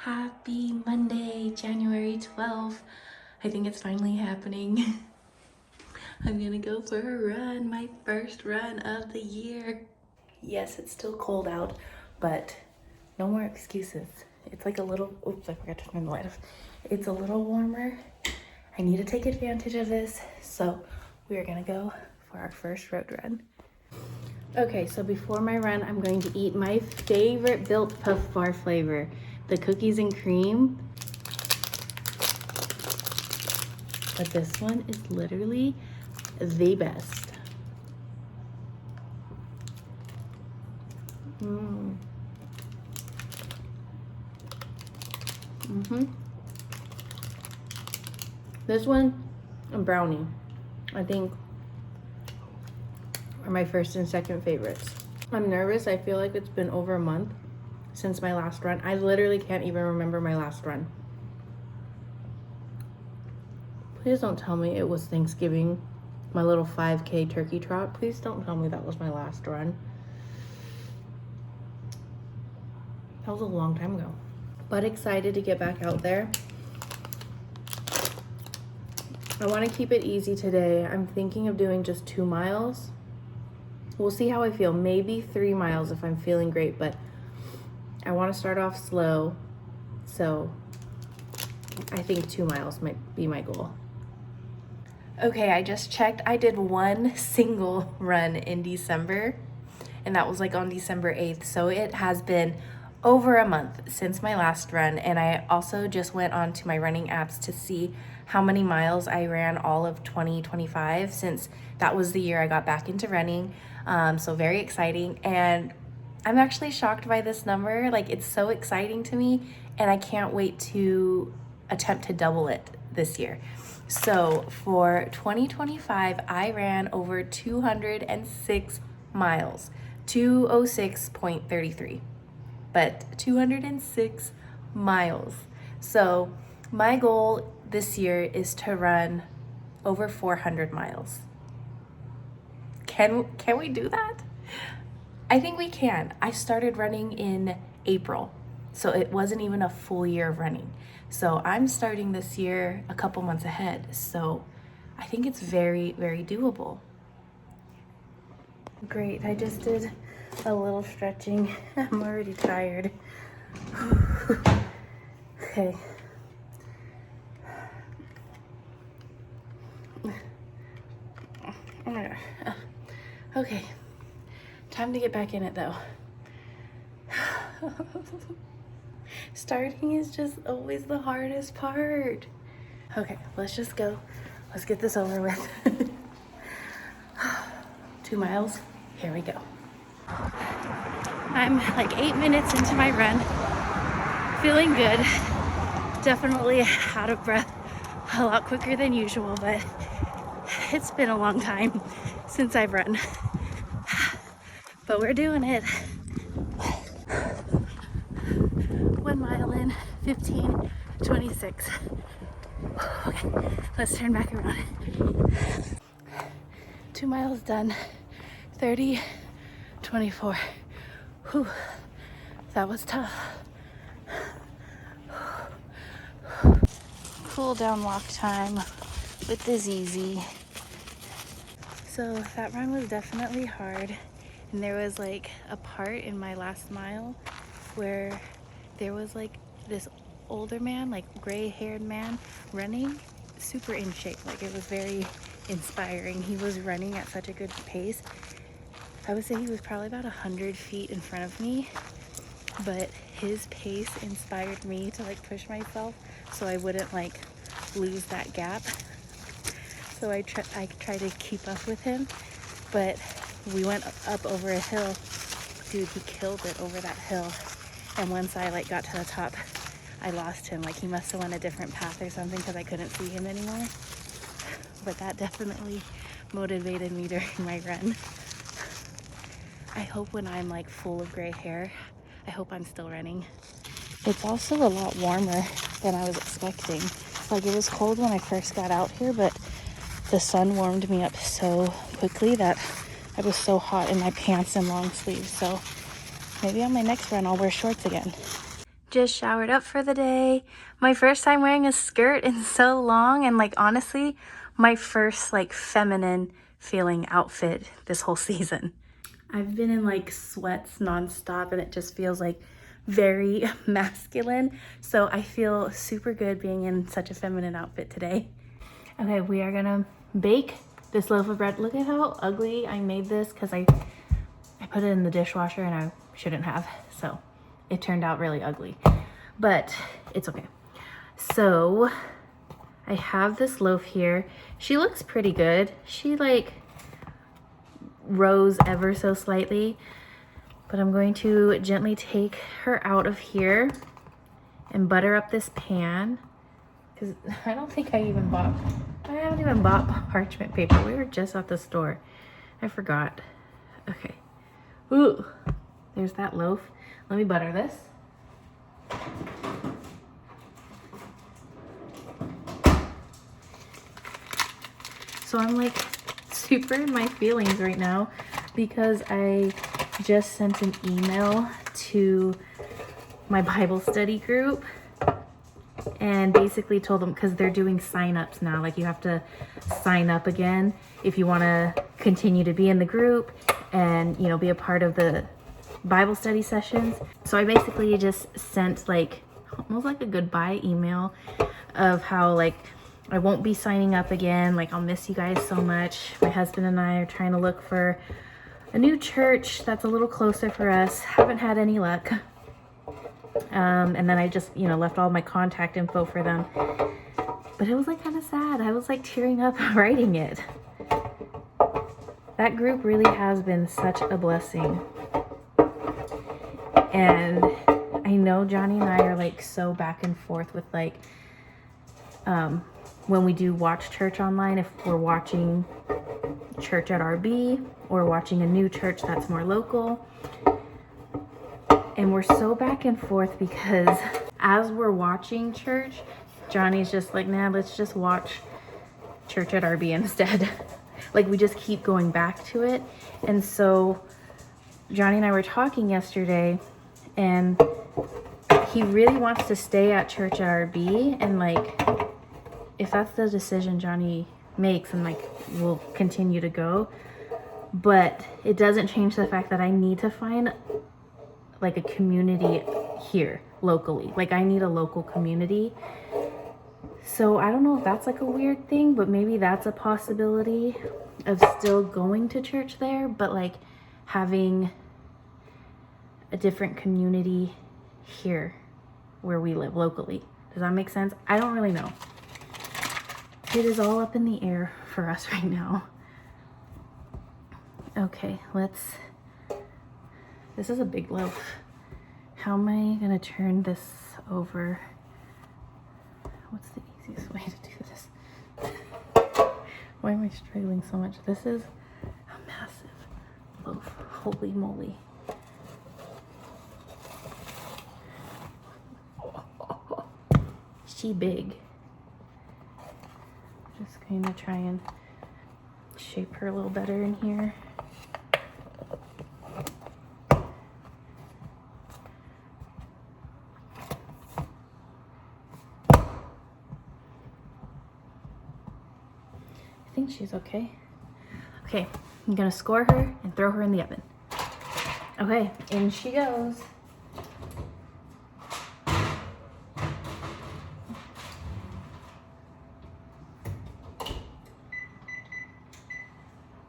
Happy Monday, January 12th. I think it's finally happening. I'm gonna go for a run, my first run of the year. Yes, it's still cold out, but no more excuses. It's like a little, oops, I forgot to turn the light off. It's a little warmer. I need to take advantage of this, so we are gonna go for our first road run. Okay, so before my run, I'm going to eat my favorite Built Puff Bar flavor, the cookies and cream. But this one is literally the best. This one and brownie, I think, are my first and second favorites. I'm nervous. I feel like it's been over a month since my last run. I literally can't even remember my last run. Please don't tell me it was Thanksgiving, my little 5K turkey trot. Please don't tell me that was my last run. That was a long time ago. But excited to get back out there. I want to keep it easy today. I'm thinking of doing just 2 miles. We'll see how I feel. Maybe 3 miles if I'm feeling great, but I want to start off slow. So I think 2 miles might be my goal. Okay, I just checked. I did one single run in December, and that was like on December 8th. So it has been over a month since my last run. And I also just went on to my running apps to see how many miles I ran all of 2025, since that was the year I got back into running. So very exciting. And I'm actually shocked by this number. Like, it's so exciting to me, and I can't wait to attempt to double it this year. So for 2025, I ran over 206 miles, 206.33, but 206 miles. So my goal this year is to run over 400 miles. Can we do that? I think we can. I started running in April, so it wasn't even a full year of running. So I'm starting this year a couple months ahead. So I think it's very, very doable. Great, I just did a little stretching. I'm already tired. Okay. Okay, time to get back in it though. Starting is just always the hardest part. Okay, let's just go. Let's get this over with. 2 miles, here we go. I'm like 8 minutes into my run. Feeling good. Definitely out of breath a lot quicker than usual, but it's been a long time since I've run. But we're doing it. 1 mile in, 15:26. Okay, let's turn back around. 2 miles done, 30:24. Whew, that was tough. Cool down walk time with the ZZ. So that run was definitely hard. And there was like a part in my last mile where there was like this older man, like gray-haired man, running super in shape. Like, it was very inspiring. He was running at such a good pace. I would say he was probably about 100 feet in front of me, but his pace inspired me to like push myself so I wouldn't like lose that gap. So I try to keep up with him, but we went up over a hill. Dude, he killed it over that hill. And once I like got to the top, I lost him. Like, he must have went a different path or something because I couldn't see him anymore. But that definitely motivated me during my run. I hope when I'm like full of gray hair, I hope I'm still running. It's also a lot warmer than I was expecting. Like, it was cold when I first got out here, but the sun warmed me up so quickly that I was so hot in my pants and long sleeves. So maybe on my next run I'll wear shorts again. Just showered up for the day. My first time wearing a skirt in so long, and like honestly, my first like feminine feeling outfit this whole season. I've been in like sweats nonstop and it just feels like very masculine. So I feel super good being in such a feminine outfit today. Okay, we are gonna bake this loaf of bread. Look at how ugly I made this because I put it in the dishwasher and I shouldn't have. So it turned out really ugly, but it's okay. So I have this loaf here. She looks pretty good. She like rose ever so slightly, but I'm going to gently take her out of here and butter up this pan because I haven't even bought parchment paper. We were just at the store. I forgot. Okay. Ooh, there's that loaf. Let me butter this. So I'm like super in my feelings right now because I just sent an email to my Bible study group and basically told them, because they're doing sign-ups now, like you have to sign up again if you want to continue to be in the group and, you know, be a part of the Bible study sessions. So I basically just sent like almost like a goodbye email of how like I won't be signing up again, like I'll miss you guys so much. My husband and I are trying to look for a new church that's a little closer for us. Haven't had any luck. And then I just, you know, left all my contact info for them. But it was like kind of sad. I was like tearing up writing it. That group really has been such a blessing. And I know Johnny and I are like so back and forth with like, when we do watch church online, if we're watching church at RB or watching a new church that's more local. And we're so back and forth because as we're watching church, Johnny's just like, nah, let's just watch church at RB instead. Like we just keep going back to it. And so Johnny and I were talking yesterday and he really wants to stay at church at RB, and like if that's the decision Johnny makes, and like we'll continue to go, but it doesn't change the fact that I need to find like a community here locally. Like I need a local community. So I don't know if that's like a weird thing, but maybe that's a possibility of still going to church there, but like having a different community here where we live locally. Does that make sense? I don't really know. It is all up in the air for us right now. Okay, this is a big loaf. How am I gonna turn this over? What's the easiest way to do this? Why am I struggling so much? This is a massive loaf. Holy moly. She big. Just going to try and shape her a little better in here. I think she's okay. Okay, I'm gonna score her and throw her in the oven. Okay, in she goes.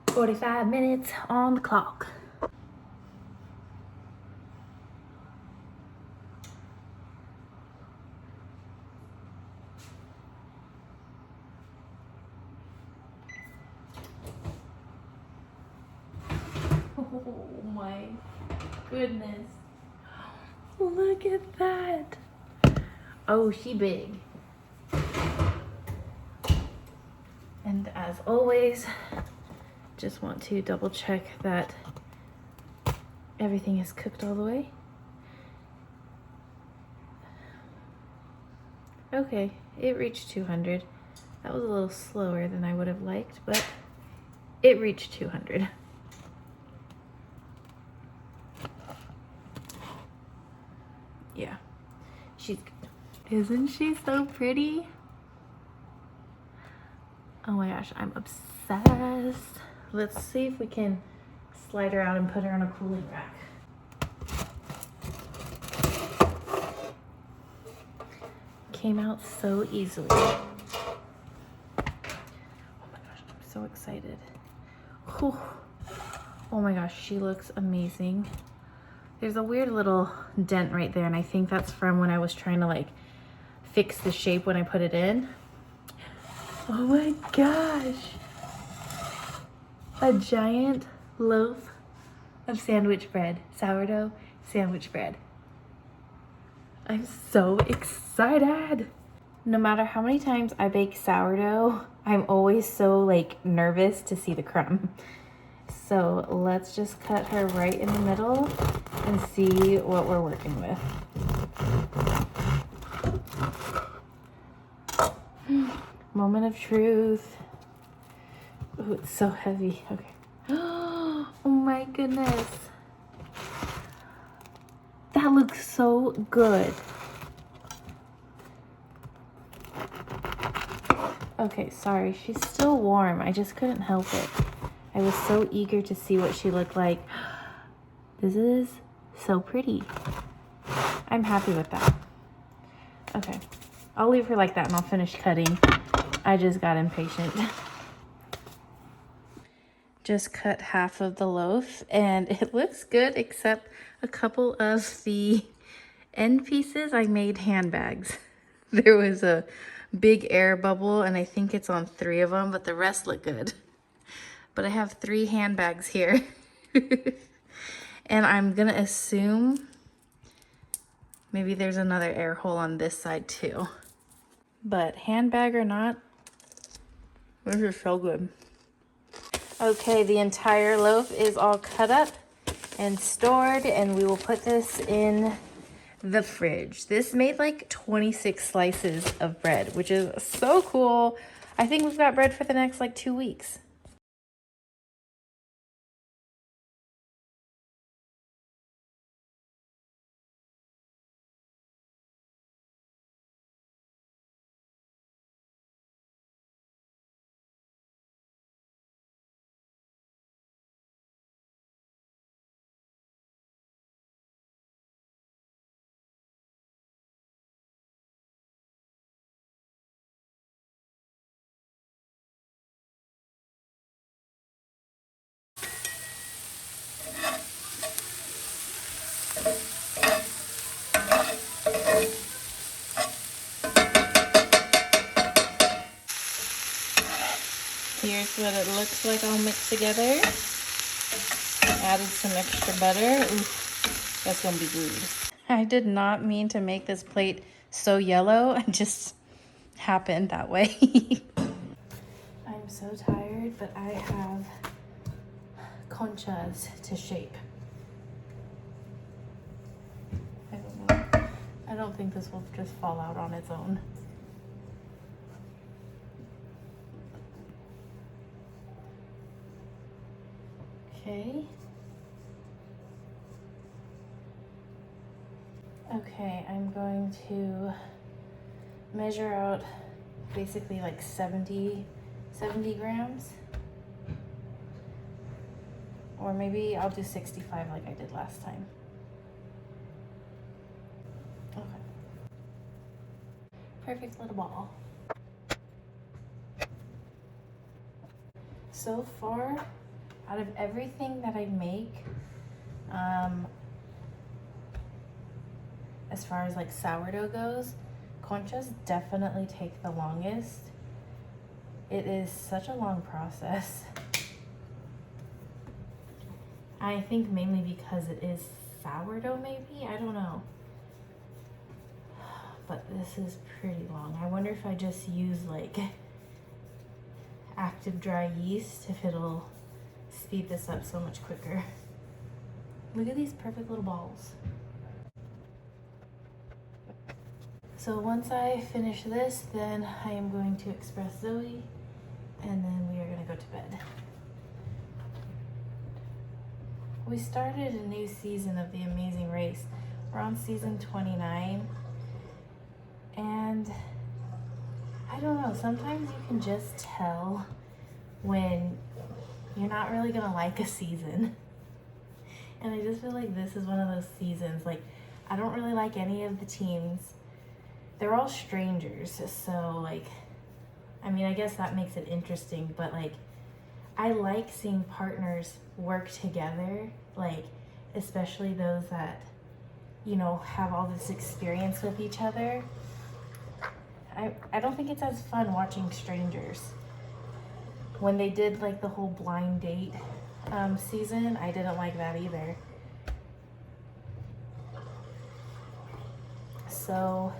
"45 minutes on the clock." Oh my goodness. Look at that. Oh, she big. And as always, just want to double check that everything is cooked all the way. Okay, it reached 200. That was a little slower than I would have liked, but it reached 200. Yeah. She's good. Isn't she so pretty? Oh my gosh, I'm obsessed. Let's see if we can slide her out and put her on a cooling rack. Came out so easily. Oh my gosh, I'm so excited. Whew. Oh my gosh, she looks amazing. There's a weird little dent right there, and I think that's from when I was trying to like fix the shape when I put it in. Oh my gosh. A giant loaf of sandwich bread, sourdough sandwich bread. I'm so excited. No matter how many times I bake sourdough, I'm always so like nervous to see the crumb. So let's just cut her right in the middle and see what we're working with. Moment of truth. Oh, it's so heavy. Okay. Oh my goodness. That looks so good. Okay, sorry. She's still warm. I just couldn't help it. I was so eager to see what she looked like. This is so pretty. I'm happy with that. Okay. I'll leave her like that and I'll finish cutting. I just got impatient. Just cut half of the loaf and it looks good except a couple of the end pieces I made handbags. There was a big air bubble and I think it's on 3 of them, but the rest look good. But I have 3 handbags here. And I'm gonna assume maybe there's another air hole on this side too. But handbag or not, this is so good. Okay, the entire loaf is all cut up and stored, and we will put this in the fridge. This made like 26 slices of bread, which is so cool. I think we've got bread for the next like 2 weeks. Here's what it looks like all mixed together. Added some extra butter. Ooh, that's gonna be good. I did not mean to make this plate so yellow. It just happened that way. I'm so tired, but I have conchas to shape. I don't know. I don't think this will just fall out on its own. Okay. Okay, I'm going to measure out basically like 70 grams. Or maybe I'll do 65 like I did last time. Okay. Perfect little ball. So far, out of everything that I make, as far as like sourdough goes, conchas definitely take the longest. It is such a long process. I think mainly because it is sourdough maybe, I don't know. But this is pretty long. I wonder if I just use like active dry yeast, if it'll speed this up so much quicker. Look at these perfect little balls. So once I finish this, then I am going to express Zoe, and then we are gonna go to bed. We started a new season of The Amazing Race. We're on season 29, And I don't know, sometimes you can just tell when you're not really gonna like a season. And I just feel like this is one of those seasons. Like, I don't really like any of the teams. They're all strangers, so like, I mean, I guess that makes it interesting, but like, I like seeing partners work together, like, especially those that, you know, have all this experience with each other. I don't think it's as fun watching strangers. When they did like the whole blind date season, I didn't like that either. So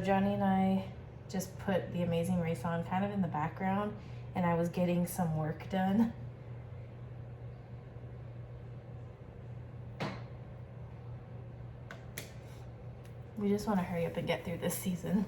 Johnny and I just put The Amazing Race on kind of in the background, and I was getting some work done. We just want to hurry up and get through this season.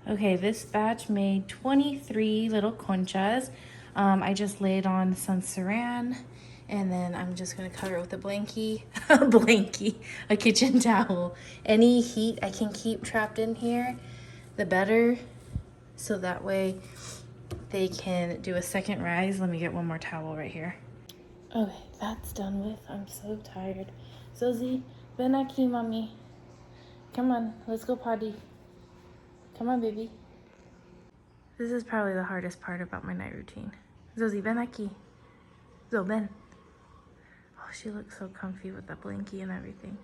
Okay, this batch made 23 little conchas. I just laid on some saran, and then I'm just gonna cover it with a blankie, a kitchen towel. Any heat I can keep trapped in here, the better, so that way they can do a second rise. Let me get one more towel right here. Okay, that's done with. I'm so tired. Zozie, ven aquí, mommy. Come on, let's go potty. Come on, baby. This is probably the hardest part about my night routine. Zozie, ven aquí. Zo, ven. Oh, she looks so comfy with the blankie and everything.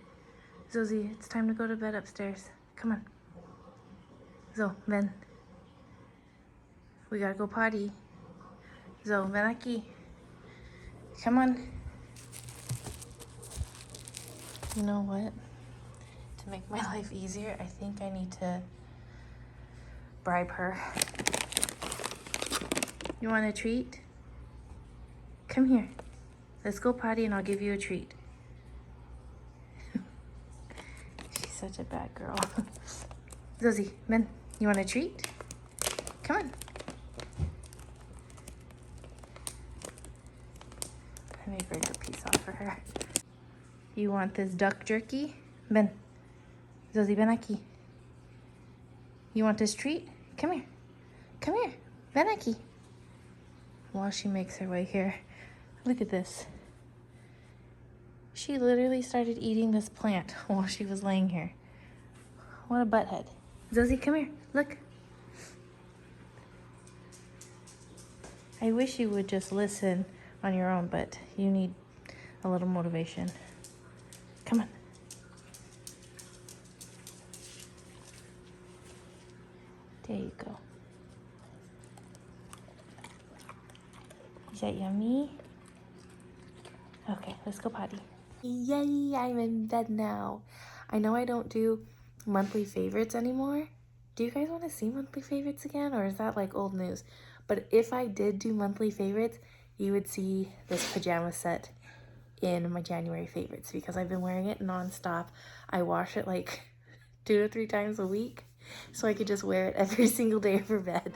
Zozie, it's time to go to bed upstairs. Come on. Zo, ven. We gotta go potty. Zo, ven aquí. Come on. You know what? To make my life easier, I think I need to bribe her. You want a treat? Come here. Let's go potty and I'll give you a treat. She's such a bad girl. Zozie, ven. You want a treat? Come on. Let me break a piece off for her. You want this duck jerky? Ven. Zozie, ven aquí. You want this treat? Come here. Come here. Ven aquí. While she makes her way here, look at this. She literally started eating this plant while she was laying here. What a butthead. Zozie, come here. Look. I wish you would just listen on your own, but you need a little motivation. Come on. There you go. Is that yummy? Okay, let's go potty. Yay, I'm in bed now. I know I don't do monthly favorites anymore. Do you guys want to see monthly favorites again, or is that like old news? But if I did do monthly favorites, you would see this pajama set in my January favorites because I've been wearing it nonstop. I wash it like 2 to 3 times a week so I could just wear it every single day for bed.